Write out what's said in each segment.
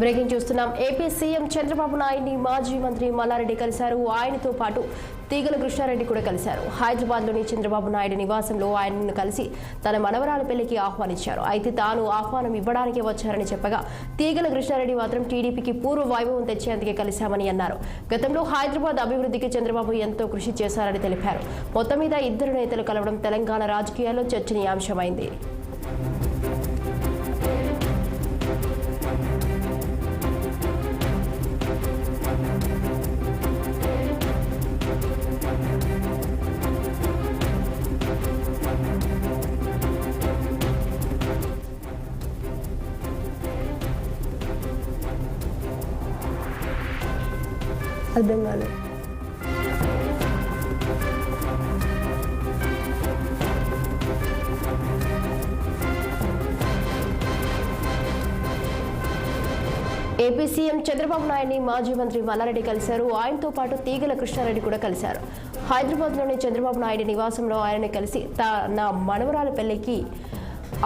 Breaking చూస్తున్నాం. AP CM Chandrababu నాయుడిని మాజీ మంత్రి మల్లారెడ్డి కలిశారు. ఆయనతో పాటు తీగల కృష్ణారెడ్డి కూడా కలిశారు. హైదరాబాద్లోని చంద్రబాబు నాయుడు నివాసంలో ఆయనను కలిసి తన మనవరాల పెళ్లికి ఆహ్వానించారు. అయితే తాను ఆహ్వానం ఇవ్వడానికే వచ్చారని చెప్పగా తీగల కృష్ణారెడ్డి మాత్రం టీడీపీకి పూర్వ వైభవం తెచ్చేందుకే కలిశామని అన్నారు. గతంలో హైదరాబాద్ అభివృద్ధికి చంద్రబాబు ఎంతో కృషి చేశారని తెలిపారు. మొత్తం మీద ఇద్దరు నేతలు కలవడం తెలంగాణ రాజకీయాల్లో చర్చనీయాంశమైంది. అర్థం కాలేదు. ఏపీ సీఎం చంద్రబాబు నాయుడిని మాజీ మంత్రి మల్లారెడ్డి కలిశారు. ఆయనతో పాటు తీగల కృష్ణారెడ్డి కూడా కలిశారు. హైదరాబాద్లోని చంద్రబాబు నాయుడు నివాసంలో ఆయన్ని కలిసి తన మనవరాల పెళ్లికి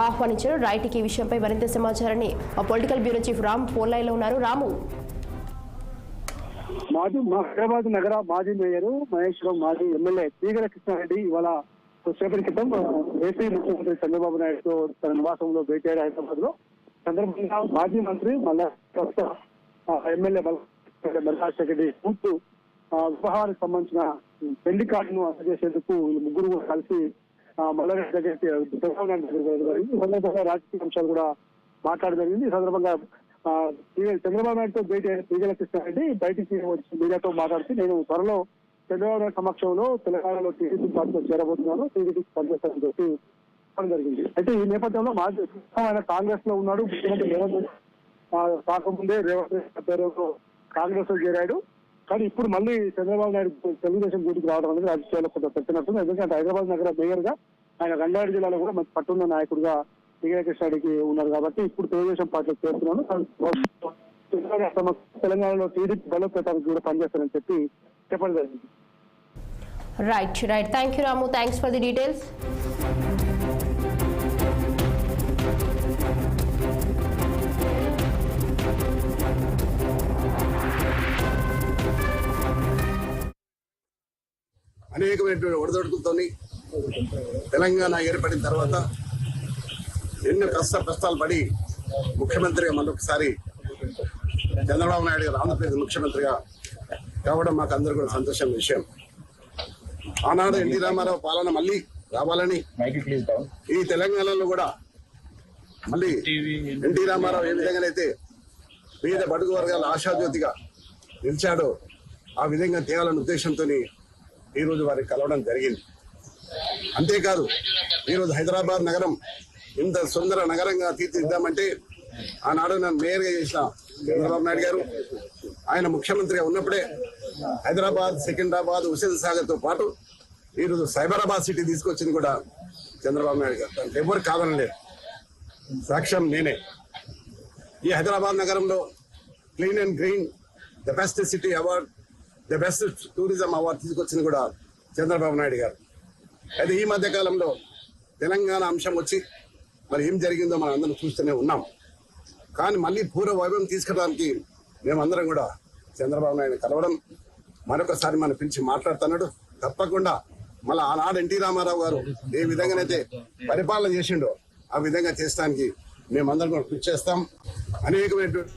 ఆహ్వానించారు. రైట్, ఈ విషయంపై మరింత సమాచారాన్ని మా political bureau chief Ram phone లైన్లో ఉన్నారు. రాము, హైదరాబాద్ నగర మాజీ మేయర్ మహేశ్వరం, మాజీ ఎమ్మెల్యే తీగల కృష్ణారెడ్డి ఇవాళ కొద్దిసేపటి క్రితం ఏపీ ముఖ్యమంత్రి చంద్రబాబు నాయుడుతో తన నివాసంలో భేటీ అయ్యారు. హైదరాబాద్ లో సందర్భంగా మాజీ మంత్రి ఎమ్మెల్యే మల్లారెడ్డి పూర్తి వివాహానికి సంబంధించిన పెళ్లి కార్డును అందజేసేందుకు ముగ్గురు కూడా కలిసి మల్లారెడ్డి దగ్గరికి చంద్రబాబు నాయుడు దగ్గర రాజకీయ అంశాలు కూడా మాట్లాడడం జరిగింది. ఈ సందర్భంగా చంద్రబాబు నాయుడుతో భేటీ అయిన తీగల కృష్ణారెడ్డి బయటికి వచ్చి మీడియాతో మాట్లాడుతూ నేను త్వరలో చంద్రబాబు నాయుడు సమక్షంలో తెలంగాణలో టీడీపీ పార్టీలో చేరబోతున్నాను, టీడీపీకి పనిచేస్తానని చెప్పి చెప్పడం జరిగింది. అయితే ఈ నేపథ్యంలో మాజీ ఆయన కాంగ్రెస్ లో ఉన్నాడు. ముఖ్యమంత్రి రేవంత్ కాకముందే రేవంత్ కాంగ్రెస్ లో చేరాడు. కానీ ఇప్పుడు మళ్ళీ చంద్రబాబు నాయుడు తెలుగుదేశం గూటికి రావడం అనేది రాజకీయాల్లో కొంత పెట్టినట్టుంది. ఎందుకంటే హైదరాబాద్ నగర మేయర్ గా ఆయన రంగారెడ్డి జిల్లాలో కూడా మంచి పట్టున్న నాయకుడిగా తీగల కృష్ణారెడ్డికి ఉన్నారు కాబట్టి ఇప్పుడు తెలుగుదేశం పార్టీలో చేరుతున్నాను, తెలంగాణలో టీడీపీ బలోపేతానికి కూడా పనిచేస్తారని చెప్పి చెప్పడం జరిగింది. Right, thank you Ramu, thanks for the details. అనేకమైనటువంటి ఒడిదొడుకులతో తెలంగాణ ఏర్పడిన తర్వాత ఎన్నో కష్టాలు పడి ముఖ్యమంత్రిగా మరొకసారి చంద్రబాబు నాయుడు గారు ఆంధ్రప్రదేశ్ ముఖ్యమంత్రిగా కావడం మాకు అందరూ కూడా సంతోషం విషయం. ఆనాడు ఎన్టీ రామారావు పాలన మళ్ళీ రావాలని ఈ తెలంగాణలో కూడా మళ్ళీ ఎన్టీ రామారావు ఏ విధంగానైతే పేద బడుగు వర్గాల ఆశాజ్యోతిగా నిలిచాడో ఆ విధంగా తేవాలనే ఉద్దేశంతో ఈరోజు వారికి కలవడం జరిగింది. అంతేకాదు ఈరోజు హైదరాబాద్ నగరం ఇంత సుందర నగరంగా తీర్చిదిద్దామంటే ఆనాడు నన్ను మేయర్గా చేసిన చంద్రబాబు నాయుడు గారు ఆయన ముఖ్యమంత్రిగా ఉన్నప్పుడే హైదరాబాద్, సికింద్రాబాద్, హుస్సేన్ సాగర్ తో పాటు ఈరోజు సైబరాబాద్ సిటీ తీసుకొచ్చింది కూడా చంద్రబాబు నాయుడు గారు. దానికి ఎవరు కాదనలేదు, సాక్ష్యం నేనే. ఈ హైదరాబాద్ నగరంలో clean and green the best city award, the best tourism award తీసుకొచ్చింది కూడా చంద్రబాబు నాయుడు గారు. అయితే ఈ మధ్య కాలంలో తెలంగాణ అంశం వచ్చి మరి ఏం జరిగిందో మనం అందరం చూస్తూనే ఉన్నాం. కానీ మళ్ళీ పూర్వ వైభవం తీసుకురావడానికి మేమందరం కూడా చంద్రబాబు నాయుడు కలవడం, మరొకసారి మనం పిలిచి మాట్లాడుతున్నాడు. తప్పకుండా మళ్ళీ ఆనాడు ఎన్టీ రామారావు గారు ఏ విధంగానైతే పరిపాలన చేసిండో ఆ విధంగా చేసడానికి మేమందరం కూడా కృషి చేస్తాం. అనేకమైనటువంటి